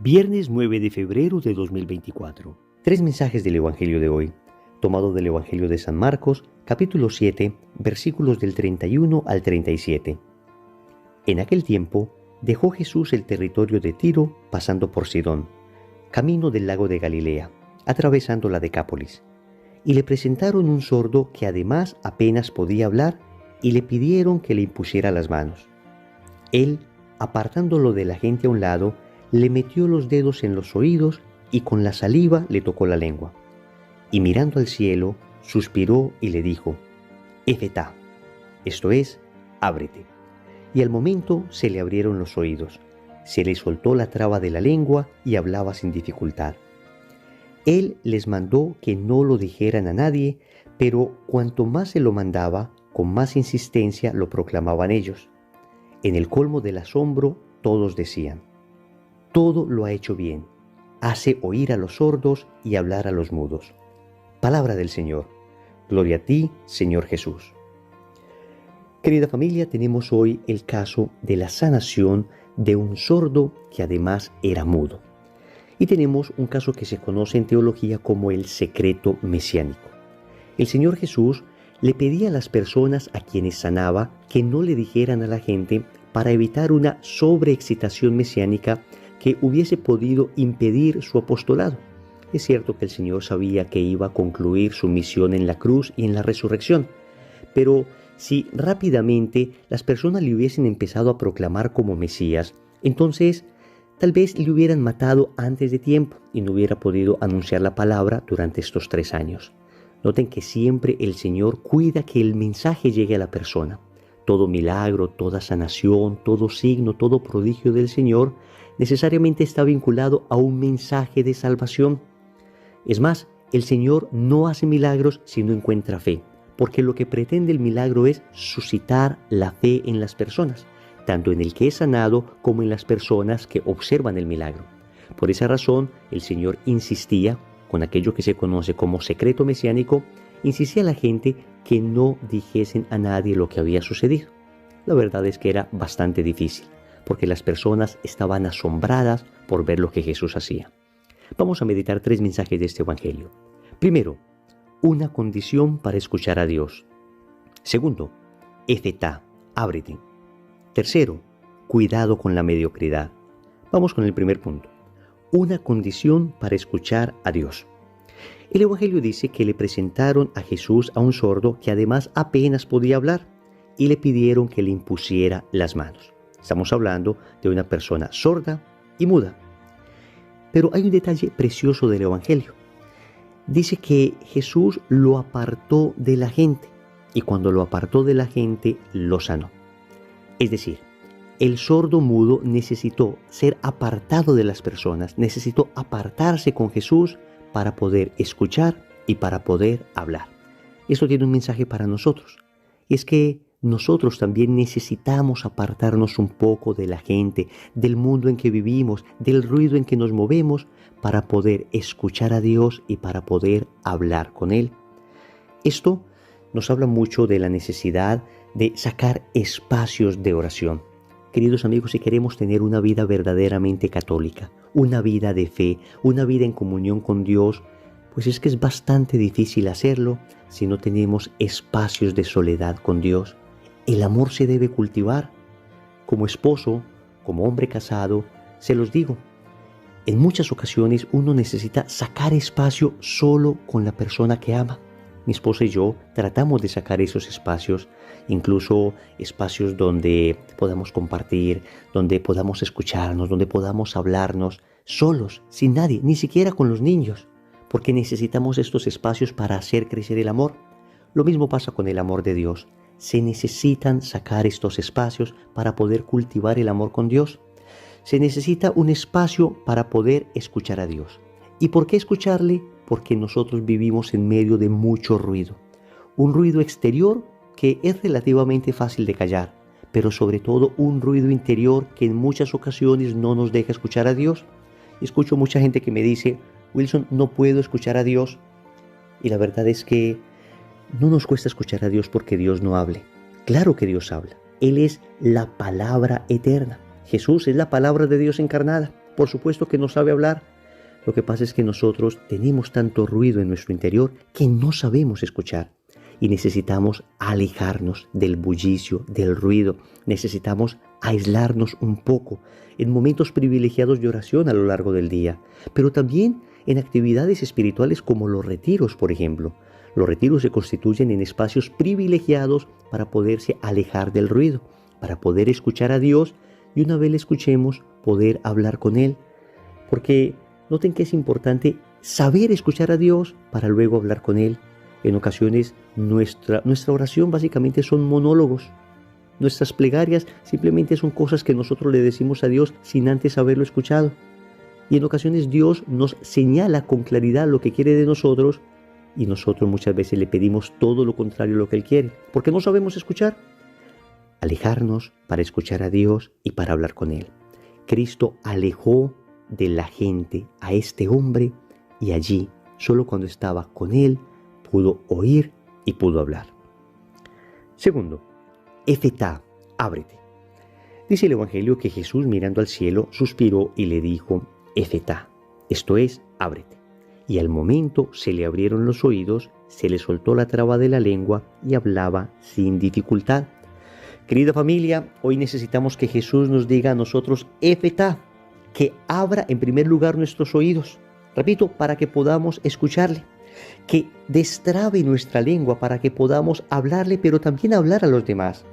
Viernes 9 de febrero de 2024. Tres mensajes del Evangelio de hoy, tomado del Evangelio de San Marcos, capítulo 7, versículos del 31 al 37. En aquel tiempo, dejó Jesús el territorio de Tiro, pasando por Sidón, camino del lago de Galilea, atravesando la Decápolis. Y le presentaron un sordo que además apenas podía hablar, y le pidieron que le impusiera las manos. Él, apartándolo de la gente a un lado, le metió los dedos en los oídos y con la saliva le tocó la lengua. Y mirando al cielo, suspiró y le dijo: Efetá, esto es, ábrete. Y al momento se le abrieron los oídos, se le soltó la traba de la lengua y hablaba sin dificultad. Él les mandó que no lo dijeran a nadie, pero cuanto más se lo mandaba, con más insistencia lo proclamaban ellos. En el colmo del asombro, todos decían: todo lo ha hecho bien, hace oír a los sordos y hablar a los mudos. Palabra del Señor. Gloria a ti, Señor Jesús. Querida familia, tenemos hoy el caso de la sanación de un sordo que además era mudo. Y tenemos un caso que se conoce en teología como el secreto mesiánico. El Señor Jesús le pedía a las personas a quienes sanaba que no le dijeran a la gente para evitar una sobreexcitación mesiánica que hubiese podido impedir su apostolado. Es cierto que el Señor sabía que iba a concluir su misión en la cruz y en la resurrección, pero si rápidamente las personas le hubiesen empezado a proclamar como Mesías, entonces tal vez le hubieran matado antes de tiempo y no hubiera podido anunciar la palabra durante estos 3 años. Noten que siempre el Señor cuida que el mensaje llegue a la persona. Todo milagro, toda sanación, todo signo, todo prodigio del Señor necesariamente está vinculado a un mensaje de salvación. Es más, el Señor no hace milagros si no encuentra fe, porque lo que pretende el milagro es suscitar la fe en las personas, tanto en el que es sanado como en las personas que observan el milagro. Por esa razón, el Señor insistía, con aquello que se conoce como secreto mesiánico, insistía a la gente que no dijesen a nadie lo que había sucedido. La verdad es que era bastante difícil, porque las personas estaban asombradas por ver lo que Jesús hacía. Vamos a meditar 3 mensajes de este Evangelio. Primero, una condición para escuchar a Dios. Segundo, efetá, ábrete. Tercero, cuidado con la mediocridad. Vamos con el primer punto. Una condición para escuchar a Dios. El Evangelio dice que le presentaron a Jesús a un sordo que además apenas podía hablar y le pidieron que le impusiera las manos. Estamos hablando de una persona sorda y muda. Pero hay un detalle precioso del Evangelio. Dice que Jesús lo apartó de la gente y cuando lo apartó de la gente lo sanó. Es decir, el sordo mudo necesitó ser apartado de las personas, necesitó apartarse con Jesús para poder escuchar y para poder hablar. Esto tiene un mensaje para nosotros. Y es que nosotros también necesitamos apartarnos un poco de la gente, del mundo en que vivimos, del ruido en que nos movemos, para poder escuchar a Dios y para poder hablar con Él. Esto nos habla mucho de la necesidad de sacar espacios de oración. Queridos amigos, si queremos tener una vida verdaderamente católica, una vida de fe, una vida en comunión con Dios, pues es que es bastante difícil hacerlo si no tenemos espacios de soledad con Dios. El amor se debe cultivar. Como esposo, como hombre casado, se los digo, en muchas ocasiones uno necesita sacar espacio solo con la persona que ama. Mi esposa y yo tratamos de sacar esos espacios, incluso espacios donde podamos compartir, donde podamos escucharnos, donde podamos hablarnos, solos, sin nadie, ni siquiera con los niños, porque necesitamos estos espacios para hacer crecer el amor. Lo mismo pasa con el amor de Dios. Se necesitan sacar estos espacios para poder cultivar el amor con Dios. Se necesita un espacio para poder escuchar a Dios. ¿Y por qué escucharle? Porque nosotros vivimos en medio de mucho ruido. Un ruido exterior que es relativamente fácil de callar, pero sobre todo un ruido interior que en muchas ocasiones no nos deja escuchar a Dios. Escucho mucha gente que me dice: Wilson, no puedo escuchar a Dios. Y la verdad es que no nos cuesta escuchar a Dios porque Dios no hable. Claro que Dios habla. Él es la palabra eterna. Jesús es la palabra de Dios encarnada. Por supuesto que nos sabe hablar. Lo que pasa es que nosotros tenemos tanto ruido en nuestro interior que no sabemos escuchar. Y necesitamos alejarnos del bullicio, del ruido. Necesitamos aislarnos un poco en momentos privilegiados de oración a lo largo del día, pero también en actividades espirituales como los retiros, por ejemplo. Los retiros se constituyen en espacios privilegiados para poderse alejar del ruido, para poder escuchar a Dios y una vez le escuchemos, poder hablar con Él. Porque noten que es importante saber escuchar a Dios para luego hablar con Él. En ocasiones nuestra oración básicamente son monólogos. Nuestras plegarias simplemente son cosas que nosotros le decimos a Dios sin antes haberlo escuchado. Y en ocasiones Dios nos señala con claridad lo que quiere de nosotros y nosotros muchas veces le pedimos todo lo contrario a lo que Él quiere, porque no sabemos escuchar. Alejarnos para escuchar a Dios y para hablar con Él. Cristo alejó de la gente a este hombre y allí, solo cuando estaba con Él, pudo oír y pudo hablar. Segundo, Efetá, ábrete. Dice el Evangelio que Jesús, mirando al cielo, suspiró y le dijo, Efetá, esto es, ábrete. Y al momento se le abrieron los oídos, se le soltó la traba de la lengua y hablaba sin dificultad. Querida familia, hoy necesitamos que Jesús nos diga a nosotros, Efetá, que abra en primer lugar nuestros oídos. Repito, para que podamos escucharle. Que destrabe nuestra lengua para que podamos hablarle, pero también hablar a los demás.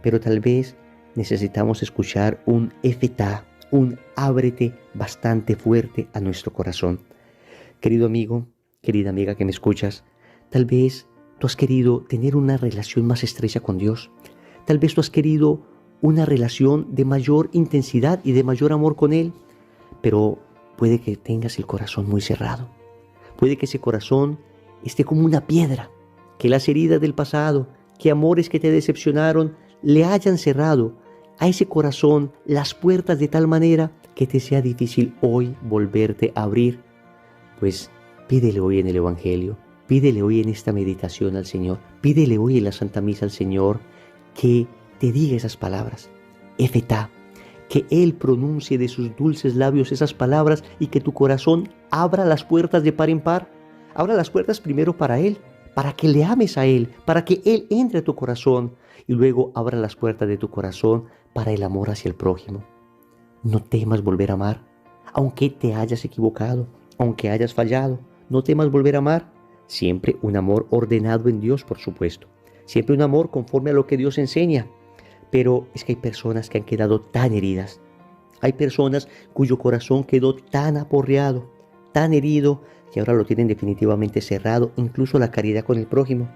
Pero tal vez necesitamos escuchar un Efetá, un ábrete bastante fuerte a nuestro corazón. Querido amigo, querida amiga que me escuchas, tal vez tú has querido tener una relación más estrecha con Dios. Tal vez tú has querido una relación de mayor intensidad y de mayor amor con Él, pero puede que tengas el corazón muy cerrado. Puede que ese corazón esté como una piedra, que las heridas del pasado, que amores que te decepcionaron, le hayan cerrado a ese corazón las puertas de tal manera que te sea difícil hoy volverte a abrir. Pues pídele hoy en el Evangelio, pídele hoy en esta meditación al Señor, pídele hoy en la Santa Misa al Señor que te diga esas palabras, Efetá, que Él pronuncie de sus dulces labios esas palabras y que tu corazón abra las puertas de par en par. Abra las puertas primero para Él, para que le ames a Él, para que Él entre a tu corazón y luego abra las puertas de tu corazón para el amor hacia el prójimo. No temas volver a amar, aunque te hayas equivocado, aunque hayas fallado. No temas volver a amar. Siempre un amor ordenado en Dios, por supuesto. Siempre un amor conforme a lo que Dios enseña. Pero es que hay personas que han quedado tan heridas. Hay personas cuyo corazón quedó tan aporreado, tan herido, que ahora lo tienen definitivamente cerrado, incluso la caridad con el prójimo.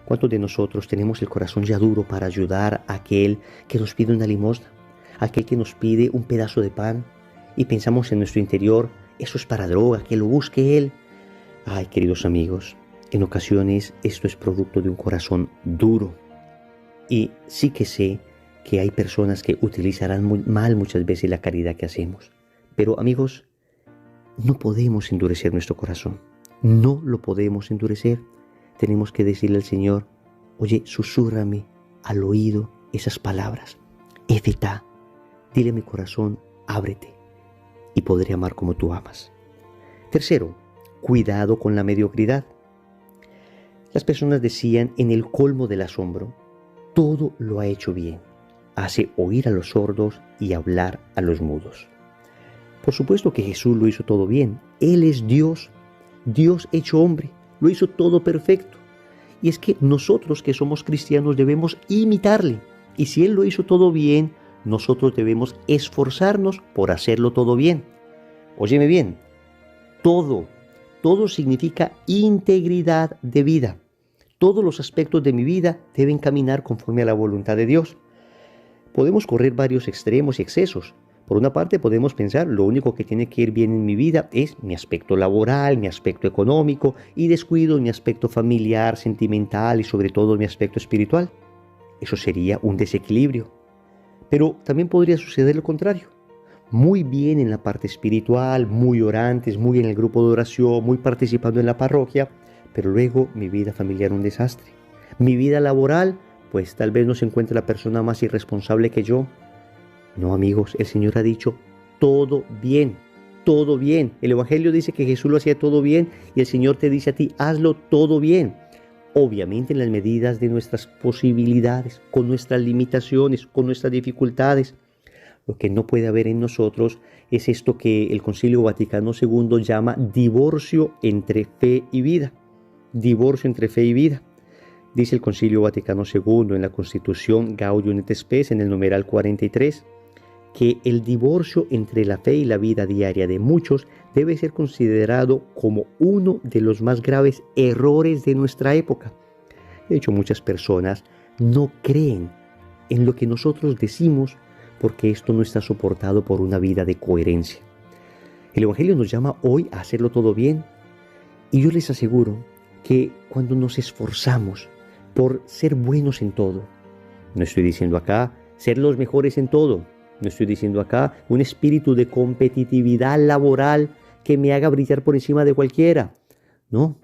¿Cuántos de nosotros tenemos el corazón ya duro para ayudar a aquel que nos pide una limosna, a aquel que nos pide un pedazo de pan, y pensamos en nuestro interior, eso es para droga, que lo busque él? Ay, queridos amigos, en ocasiones esto es producto de un corazón duro. Y sí que sé que hay personas que utilizarán muy mal muchas veces la caridad que hacemos. Pero amigos, no podemos endurecer nuestro corazón. No lo podemos endurecer. Tenemos que decirle al Señor, oye, susúrrame al oído esas palabras. Efetá, dile a mi corazón, ábrete y podré amar como tú amas. Tercero, cuidado con la mediocridad. Las personas decían en el colmo del asombro, todo lo ha hecho bien. Hace oír a los sordos y hablar a los mudos. Por supuesto que Jesús lo hizo todo bien. Él es Dios, Dios hecho hombre. Lo hizo todo perfecto. Y es que nosotros que somos cristianos debemos imitarle. Y si Él lo hizo todo bien, nosotros debemos esforzarnos por hacerlo todo bien. Óyeme bien, todo significa integridad de vida. Todos los aspectos de mi vida deben caminar conforme a la voluntad de Dios. Podemos correr varios extremos y excesos. Por una parte podemos pensar, lo único que tiene que ir bien en mi vida es mi aspecto laboral, mi aspecto económico, y descuido mi aspecto familiar, sentimental y sobre todo mi aspecto espiritual. Eso sería un desequilibrio. Pero también podría suceder lo contrario. Muy bien en la parte espiritual, muy orantes, muy en el grupo de oración, muy participando en la parroquia, pero luego mi vida familiar un desastre. Mi vida laboral, pues tal vez no se encuentre la persona más irresponsable que yo. No, amigos, el Señor ha dicho, todo bien, todo bien. El Evangelio dice que Jesús lo hacía todo bien y el Señor te dice a ti, hazlo todo bien. Obviamente en las medidas de nuestras posibilidades, con nuestras limitaciones, con nuestras dificultades. Lo que no puede haber en nosotros es esto que el Concilio Vaticano II llama divorcio entre fe y vida. Divorcio entre fe y vida. Dice el Concilio Vaticano II en la Constitución Gaudium et Spes en el numeral 43 que el divorcio entre la fe y la vida diaria de muchos debe ser considerado como uno de los más graves errores de nuestra época. De hecho, muchas personas no creen en lo que nosotros decimos porque esto no está soportado por una vida de coherencia. El Evangelio nos llama hoy a hacerlo todo bien y yo les aseguro que cuando nos esforzamos por ser buenos en todo, no estoy diciendo acá ser los mejores en todo, no estoy diciendo acá un espíritu de competitividad laboral que me haga brillar por encima de cualquiera. No,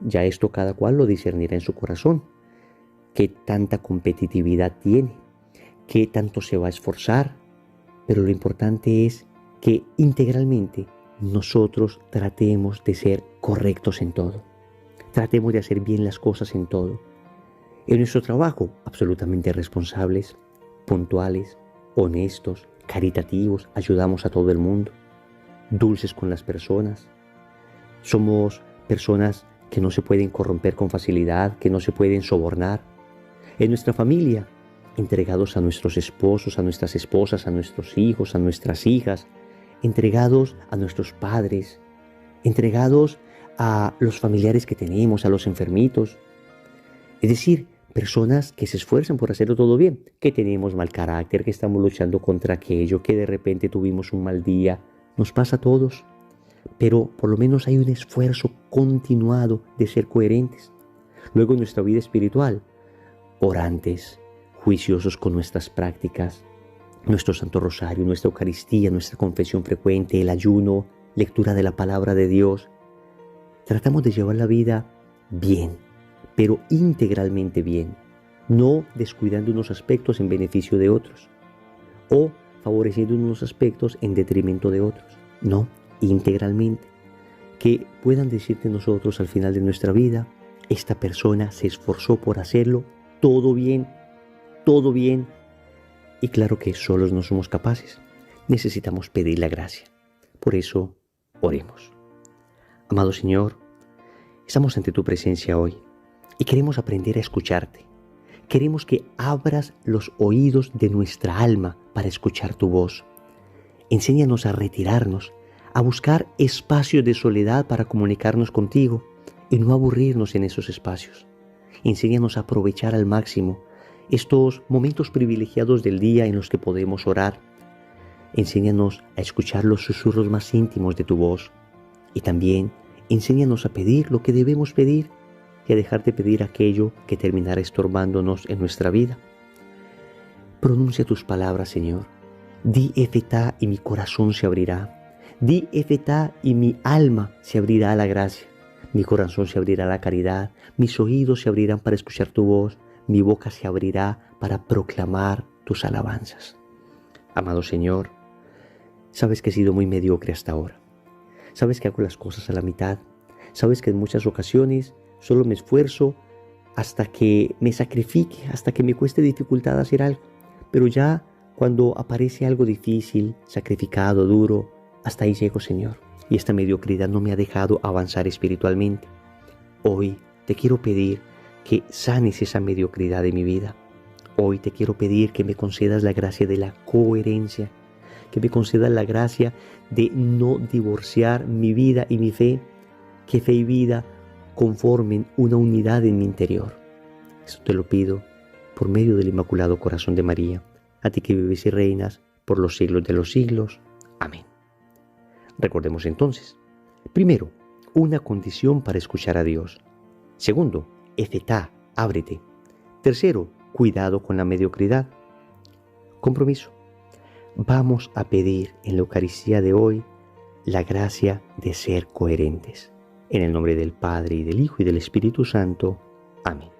ya esto cada cual lo discernirá en su corazón. ¿Qué tanta competitividad tiene? ¿Qué tanto se va a esforzar? Pero lo importante es que integralmente nosotros tratemos de ser correctos en todo. Tratemos de hacer bien las cosas en todo. En nuestro trabajo, absolutamente responsables, puntuales, honestos, caritativos, ayudamos a todo el mundo, dulces con las personas. Somos personas que no se pueden corromper con facilidad, que no se pueden sobornar. En nuestra familia, entregados a nuestros esposos, a nuestras esposas, a nuestros hijos, a nuestras hijas, entregados a nuestros padres, entregados a los familiares que tenemos, a los enfermitos. Es decir, personas que se esfuerzan por hacerlo todo bien, que tenemos mal carácter, que estamos luchando contra aquello, que de repente tuvimos un mal día. Nos pasa a todos, pero por lo menos hay un esfuerzo continuado de ser coherentes. Luego en nuestra vida espiritual, orantes, juiciosos con nuestras prácticas, nuestro Santo Rosario, nuestra Eucaristía, nuestra confesión frecuente, el ayuno, lectura de la palabra de Dios. Tratamos de llevar la vida bien, pero integralmente bien, no descuidando unos aspectos en beneficio de otros o favoreciendo unos aspectos en detrimento de otros. No, integralmente. Que puedan decirte nosotros al final de nuestra vida, esta persona se esforzó por hacerlo todo bien, todo bien. Y claro que solos no somos capaces. Necesitamos pedir la gracia. Por eso, oremos. Amado Señor, estamos ante tu presencia hoy y queremos aprender a escucharte. Queremos que abras los oídos de nuestra alma para escuchar tu voz. Enséñanos a retirarnos, a buscar espacios de soledad para comunicarnos contigo y no aburrirnos en esos espacios. Enséñanos a aprovechar al máximo estos momentos privilegiados del día en los que podemos orar. Enséñanos a escuchar los susurros más íntimos de tu voz y también enséñanos a pedir lo que debemos pedir y a dejar de pedir aquello que terminará estorbándonos en nuestra vida. Pronuncia tus palabras, Señor. Di Efetá y mi corazón se abrirá. Di Efetá y mi alma se abrirá a la gracia. Mi corazón se abrirá a la caridad. Mis oídos se abrirán para escuchar tu voz. Mi boca se abrirá para proclamar tus alabanzas. Amado Señor, sabes que he sido muy mediocre hasta ahora. Sabes que hago las cosas a la mitad. Sabes que en muchas ocasiones solo me esfuerzo hasta que me sacrifique, hasta que me cueste dificultad hacer algo. Pero ya cuando aparece algo difícil, sacrificado, duro, hasta ahí llego, Señor. Y esta mediocridad no me ha dejado avanzar espiritualmente. Hoy te quiero pedir que sanes esa mediocridad de mi vida. Hoy te quiero pedir que me concedas la gracia de la coherencia, que me concedas la gracia de no divorciar mi vida y mi fe, que fe y vida conformen una unidad en mi interior. Eso te lo pido por medio del Inmaculado Corazón de María, a ti que vives y reinas por los siglos de los siglos. Amén. Recordemos entonces, primero, una condición para escuchar a Dios. Segundo, Efetá, ábrete. Tercero, cuidado con la mediocridad. Compromiso. Vamos a pedir en la Eucaristía de hoy la gracia de ser coherentes. En el nombre del Padre, y del Hijo, y del Espíritu Santo. Amén.